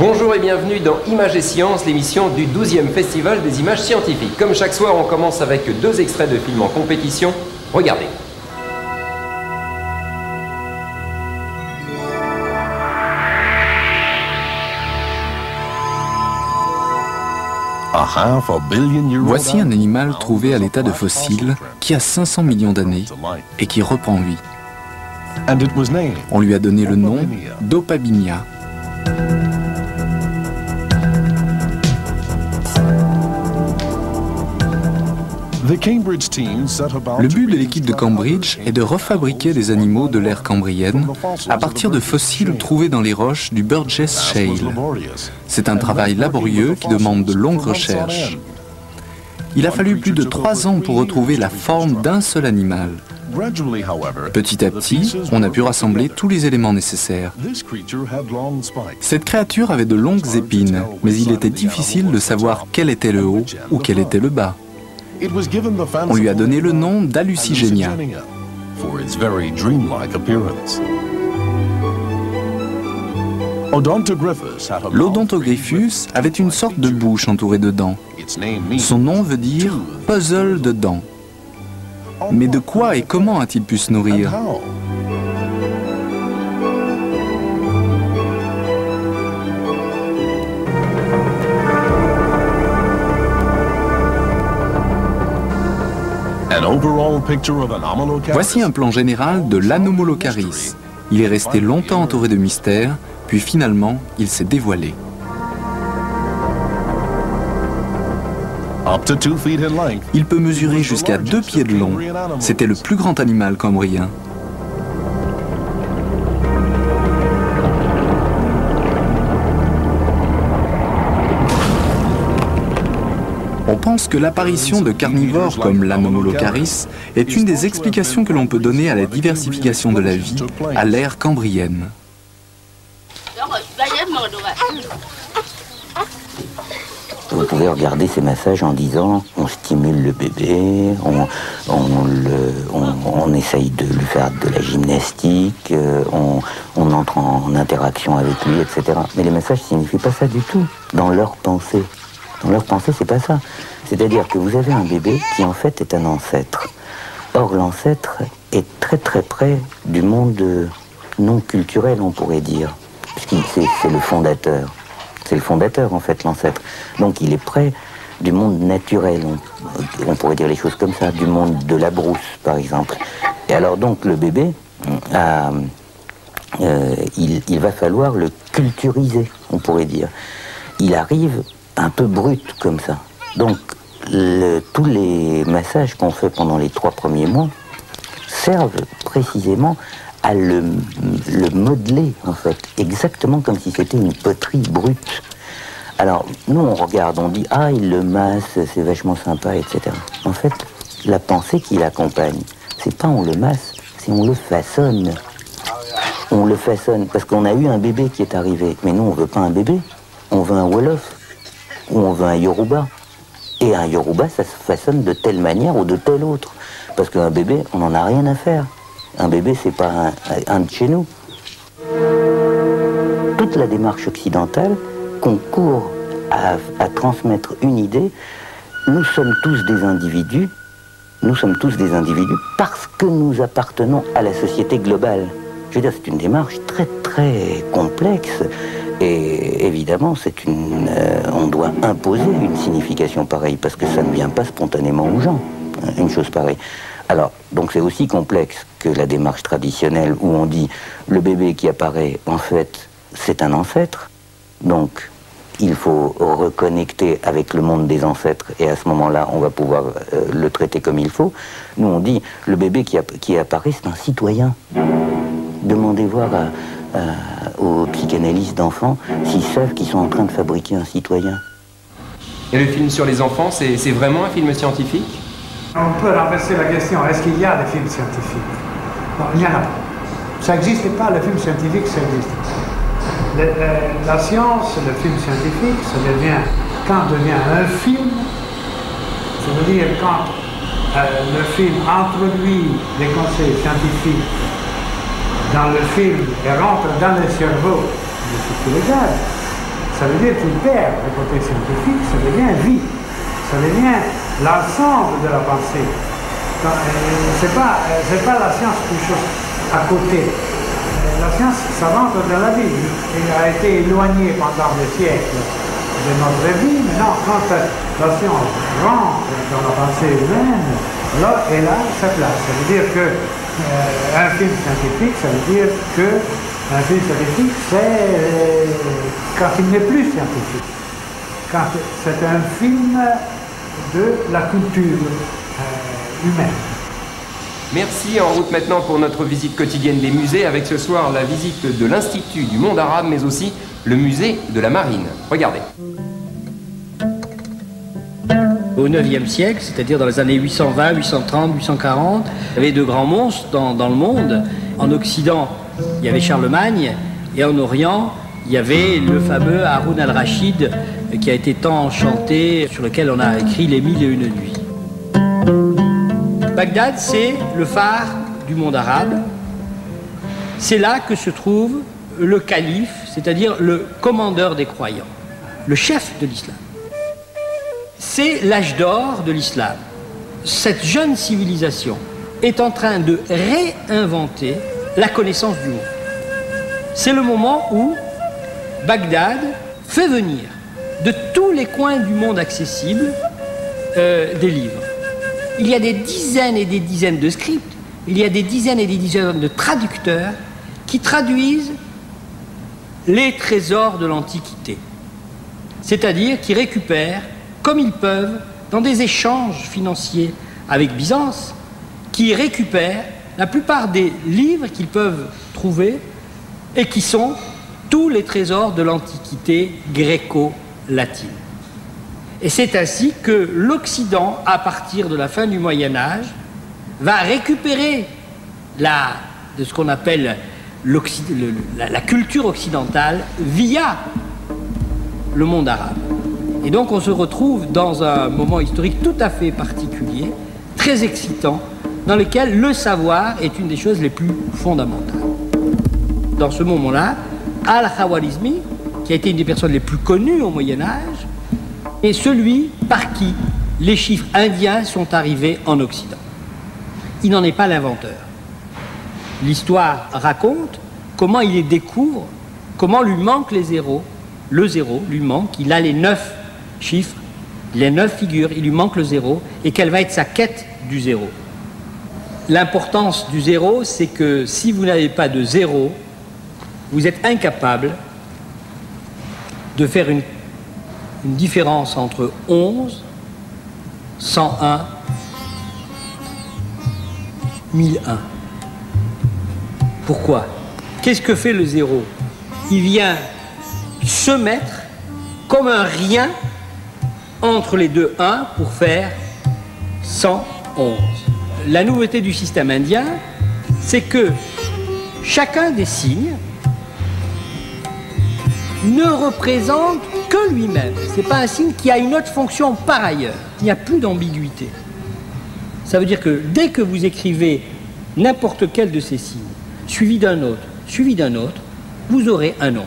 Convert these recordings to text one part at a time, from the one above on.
Bonjour et bienvenue dans Images et Sciences, l'émission du 12e Festival des images scientifiques. Comme chaque soir, on commence avec 2 extraits de films en compétition. Regardez. Voici un animal trouvé à l'état de fossile qui a 500 millions d'années et qui reprend vie. On lui a donné le nom d'Opabinia. Le but de l'équipe de Cambridge est de refabriquer des animaux de l'ère cambrienne à partir de fossiles trouvés dans les roches du Burgess Shale. C'est un travail laborieux qui demande de longues recherches. Il a fallu plus de 3 ans pour retrouver la forme d'un seul animal. Petit à petit, on a pu rassembler tous les éléments nécessaires. Cette créature avait de longues épines, mais il était difficile de savoir quel était le haut ou quel était le bas. On lui a donné le nom d'Hallucigenia. L'Odontogryphus avait une sorte de bouche entourée de dents. Son nom veut dire « puzzle de dents ». Mais de quoi et comment a-t-il pu se nourrir ? Voici un plan général de l'Anomalocaris. Il est resté longtemps entouré de mystères, puis finalement, il s'est dévoilé. Il peut mesurer jusqu'à 2 pieds de long. C'était le plus grand animal cambrien. On pense que l'apparition de carnivores comme l'Anomalocaris est une des explications que l'on peut donner à la diversification de la vie à l'ère cambrienne. Vous pouvez regarder ces massages en disant on stimule le bébé, on essaye de lui faire de la gymnastique, on entre en interaction avec lui, etc. Mais les massages ne signifient pas ça du tout dans leur pensée. Dans leur pensée, c'est pas ça. C'est-à-dire que vous avez un bébé qui en fait est un ancêtre. Or, l'ancêtre est très très près du monde non culturel, on pourrait dire. Puisqu'il c'est le fondateur. C'est le fondateur, en fait, l'ancêtre. Donc, il est près du monde naturel, on pourrait dire les choses comme ça, du monde de la brousse, par exemple. Et alors, donc, le bébé, il va falloir le culturiser, on pourrait dire. Il arrive un peu brut comme ça. Donc, tous les massages qu'on fait pendant les 3 premiers mois servent précisément à le modeler, en fait, exactement comme si c'était une poterie brute. Alors, nous, on regarde, on dit « Ah, il le masse, c'est vachement sympa, etc. » En fait, la pensée qui l'accompagne, c'est pas on le masse, c'est on le façonne. On le façonne, parce qu'on a eu un bébé qui est arrivé. Mais nous, on veut pas un bébé, on veut un Wolof. Ou on veut un Yoruba. Et un Yoruba, ça se façonne de telle manière ou de telle autre. Parce qu'un bébé, on n'en a rien à faire. Un bébé, c'est pas un de chez nous. Toute la démarche occidentale concourt à transmettre une idée. Nous sommes tous des individus. Nous sommes tous des individus parce que nous appartenons à la société globale. Je veux dire, c'est une démarche très, très complexe. Et évidemment, on doit imposer une signification pareille, parce que ça ne vient pas spontanément aux gens, une chose pareille. Alors, donc c'est aussi complexe que la démarche traditionnelle où on dit le bébé qui apparaît, en fait, c'est un ancêtre. Donc, il faut reconnecter avec le monde des ancêtres, et à ce moment-là, on va pouvoir le traiter comme il faut. Nous, on dit le bébé qui apparaît, c'est un citoyen. Demandez voir aux psychanalystes d'enfants s'ils savent qu'ils sont en train de fabriquer un citoyen. Et le film sur les enfants, c'est vraiment un film scientifique? On peut renverser la question, est-ce qu'il y a des films scientifiques? Non, il n'y en a pas. Ça n'existe pas, le film scientifique, ça existe. La science, le film scientifique, quand devient un film, ça veut dire quand le film introduit des conseils scientifiques dans le film et rentre dans le cerveau de ce qui regarde, ça veut dire qu'il perd le côté scientifique, ça devient vie, ça devient l'ensemble de la pensée. C'est pas la science quelque chose à côté. La science, ça rentre dans la vie. Elle a été éloignée pendant des siècles de notre vie. Maintenant, quand la science rentre dans la pensée humaine, là, elle a sa place. Ça veut dire que un film scientifique, ça veut dire que un film scientifique, c'est quand il n'est plus scientifique. Quand c'est un film de la culture humaine. Merci, en route maintenant pour notre visite quotidienne des musées, avec ce soir la visite de l'Institut du monde arabe, mais aussi le musée de la marine. Regardez. Au IXe siècle, c'est-à-dire dans les années 820, 830, 840, il y avait de grands monstres dans le monde. En Occident, il y avait Charlemagne, et en Orient, il y avait le fameux Haroun al-Rachid, qui a été tant chanté, sur lequel on a écrit les 1001 nuits. Bagdad, c'est le phare du monde arabe. C'est là que se trouve le calife, c'est-à-dire le commandeur des croyants, le chef de l'islam. C'est l'âge d'or de l'islam. Cette jeune civilisation est en train de réinventer la connaissance du monde. C'est le moment où Bagdad fait venir de tous les coins du monde accessible des livres. Il y a des dizaines et des dizaines de scripts, il y a des dizaines et des dizaines de traducteurs qui traduisent les trésors de l'Antiquité. C'est-à-dire qui récupèrent, comme ils peuvent, dans des échanges financiers avec Byzance, qui récupèrent la plupart des livres qu'ils peuvent trouver et qui sont tous les trésors de l'Antiquité gréco-latine. Et c'est ainsi que l'Occident, à partir de la fin du Moyen-Âge, va récupérer de ce qu'on appelle la culture occidentale via le monde arabe. Et donc on se retrouve dans un moment historique tout à fait particulier, très excitant, dans lequel le savoir est une des choses les plus fondamentales. Dans ce moment-là, Al-Khawarizmi, qui a été une des personnes les plus connues au Moyen-Âge, est celui par qui les chiffres indiens sont arrivés en Occident. Il n'en est pas l'inventeur. L'histoire raconte comment il les découvre, comment lui manquent les zéros. Le zéro lui manque, il a les 9 chiffres, les 9 figures, il lui manque le zéro, et quelle va être sa quête du zéro. L'importance du zéro, c'est que si vous n'avez pas de zéro, vous êtes incapable de faire une différence entre 11, 101, 1001. Pourquoi? Qu'est-ce que fait le zéro? Il vient se mettre comme un rien entre les deux 1 pour faire 111. La nouveauté du système indien, c'est que chacun des signes ne représente que lui-même. Ce n'est pas un signe qui a une autre fonction par ailleurs. Il n'y a plus d'ambiguïté. Ça veut dire que dès que vous écrivez n'importe quel de ces signes, suivi d'un autre, vous aurez un nombre.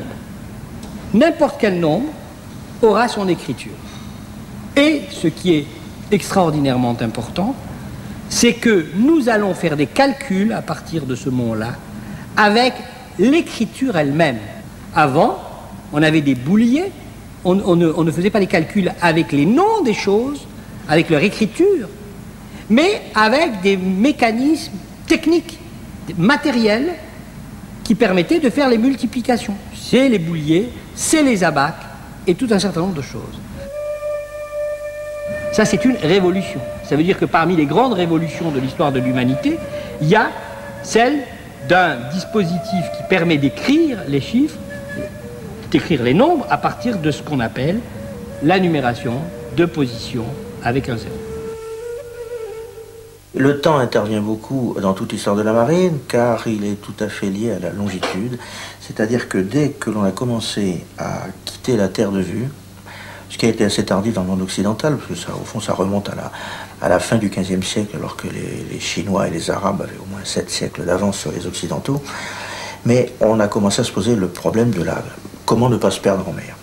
N'importe quel nombre aura son écriture. Et ce qui est extraordinairement important, c'est que nous allons faire des calculs à partir de ce moment-là avec l'écriture elle-même. Avant, on avait des bouliers, on ne faisait pas les calculs avec les noms des choses, avec leur écriture, mais avec des mécanismes techniques, matériels, qui permettaient de faire les multiplications. C'est les bouliers, c'est les abacs, et tout un certain nombre de choses. Ça, c'est une révolution. Ça veut dire que parmi les grandes révolutions de l'histoire de l'humanité, il y a celle d'un dispositif qui permet d'écrire les chiffres, d'écrire les nombres à partir de ce qu'on appelle la numération de position avec un zéro. Le temps intervient beaucoup dans toute l'histoire de la marine car il est tout à fait lié à la longitude. C'est-à-dire que dès que l'on a commencé à quitter la terre de vue, ce qui a été assez tardif dans le monde occidental, parce que ça, au fond ça remonte à la fin du XVe siècle, alors que les Chinois et les Arabes avaient au moins 7 siècles d'avance sur les Occidentaux, mais on a commencé à se poser le problème de comment ne pas se perdre en mer.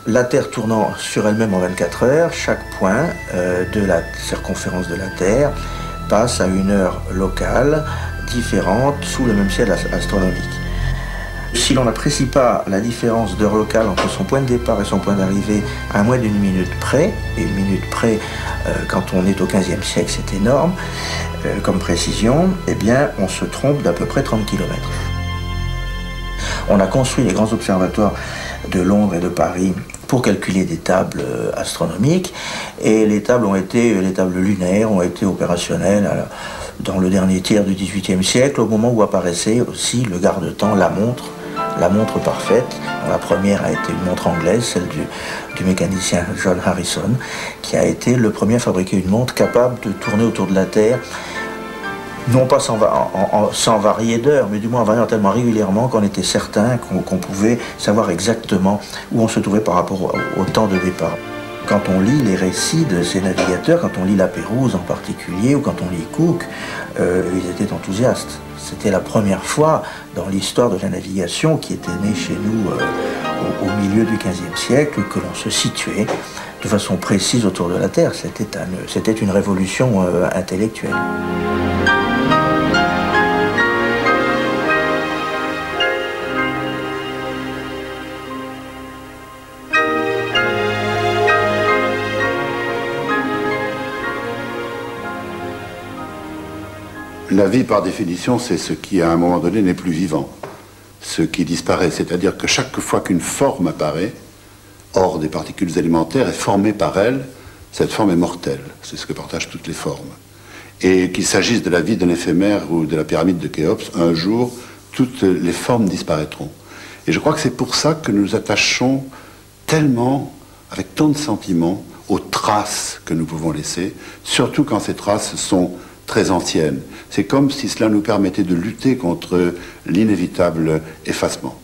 La Terre tournant sur elle-même en 24 heures, chaque point de la circonférence de la Terre passe à une heure locale différente sous le même ciel astronomique. Si l'on n'apprécie pas la différence d'heure locale entre son point de départ et son point d'arrivée à moins d'une minute près, et une minute près quand on est au XVe siècle c'est énorme comme précision, eh bien on se trompe d'à peu près 30 km. On a construit les grands observatoires de Londres et de Paris pour calculer des tables astronomiques, et les tables lunaires ont été opérationnelles dans le dernier tiers du XVIIIe siècle, au moment où apparaissait aussi le garde-temps, la montre parfaite. La première a été une montre anglaise, celle du mécanicien John Harrison, qui a été le premier à fabriquer une montre capable de tourner autour de la Terre, non pas sans varier d'heure, mais du moins en variant tellement régulièrement qu'on était certain qu'on pouvait savoir exactement où on se trouvait par rapport au temps de départ. Quand on lit les récits de ces navigateurs, quand on lit La Pérouse en particulier, ou quand on lit Cook, ils étaient enthousiastes. C'était la première fois dans l'histoire de la navigation qui était née chez nous au milieu du XVe siècle que l'on se situait de façon précise autour de la Terre. C'était une révolution intellectuelle. La vie, par définition, c'est ce qui, à un moment donné, n'est plus vivant, ce qui disparaît. C'est-à-dire que chaque fois qu'une forme apparaît, hors des particules élémentaires, est formée par elle, cette forme est mortelle. C'est ce que partagent toutes les formes. Et qu'il s'agisse de la vie d'un éphémère ou de la pyramide de Khéops, un jour, toutes les formes disparaîtront. Et je crois que c'est pour ça que nous attachons tellement, avec tant de sentiments, aux traces que nous pouvons laisser, surtout quand ces traces sont très anciennes. C'est comme si cela nous permettait de lutter contre l'inévitable effacement.